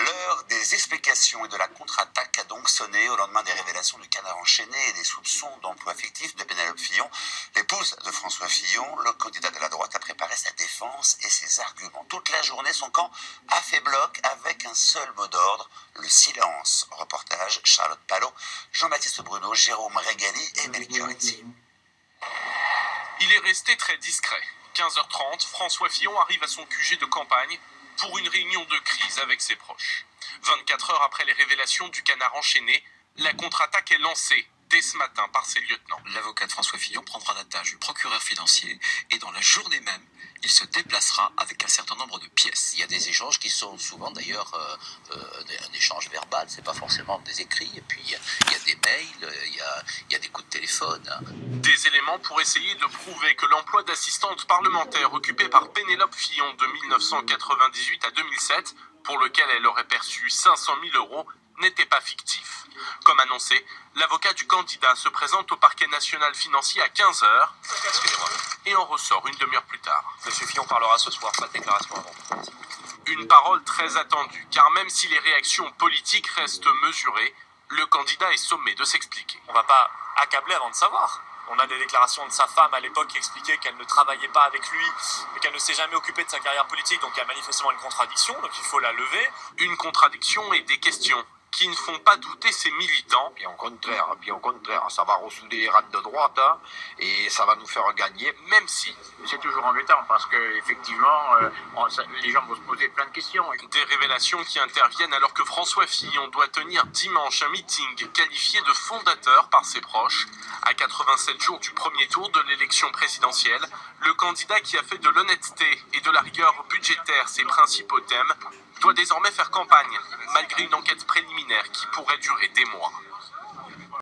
L'heure des explications et de la contre-attaque a donc sonné au lendemain des révélations du Canard enchaîné et des soupçons d'emploi fictif de Pénélope Fillon. L'épouse de François Fillon, le candidat de la droite, a préparé sa défense et ses arguments. Toute la journée, son camp a fait bloc avec un seul mot d'ordre, le silence. Reportage Charlotte Palot, Jean-Baptiste Bruno, Jérôme Regali et Melchior Etzi. Il est resté très discret. 15h30, François Fillon arrive à son QG de campagne pour une réunion de crise avec ses proches. 24 heures après les révélations du Canard enchaîné, la contre-attaque est lancée dès ce matin par ses lieutenants. L'avocat de François Fillon prendra l'attache du procureur financier et dans la journée même, il se déplacera avec un certain nombre de pièces. Il y a des échanges qui sont souvent d'ailleurs un échange verbal, c'est pas forcément des écrits, et puis il y a des mails, il y a des coups de téléphone. Des éléments pour essayer de prouver que l'emploi d'assistante parlementaire occupé par Pénélope Fillon de 1998 à 2007, pour lequel elle aurait perçu 500 000 euros, n'était pas fictif. Comme annoncé, l'avocat du candidat se présente au parquet national financier à 15h et en ressort une demi-heure plus tard. Monsieur Fillon parlera ce soir, sa déclaration avant. Une parole très attendue, car même si les réactions politiques restent mesurées, le candidat est sommé de s'expliquer. On ne va pas accabler avant de savoir. On a des déclarations de sa femme à l'époque qui expliquaient qu'elle ne travaillait pas avec lui et qu'elle ne s'est jamais occupée de sa carrière politique, donc il y a manifestement une contradiction, donc il faut la lever. Une contradiction et des questions qui ne font pas douter ses militants. Bien au contraire, ça va ressouder les rangs de droite et ça va nous faire gagner. Même si c'est toujours embêtant parce que effectivement, les gens vont se poser plein de questions. Des révélations qui interviennent alors que François Fillon doit tenir dimanche un meeting qualifié de fondateur par ses proches. À 87 jours du premier tour de l'élection présidentielle, le candidat qui a fait de l'honnêteté et de la rigueur budgétaire ses principaux thèmes doit désormais faire campagne, malgré une enquête préliminaire qui pourrait durer des mois.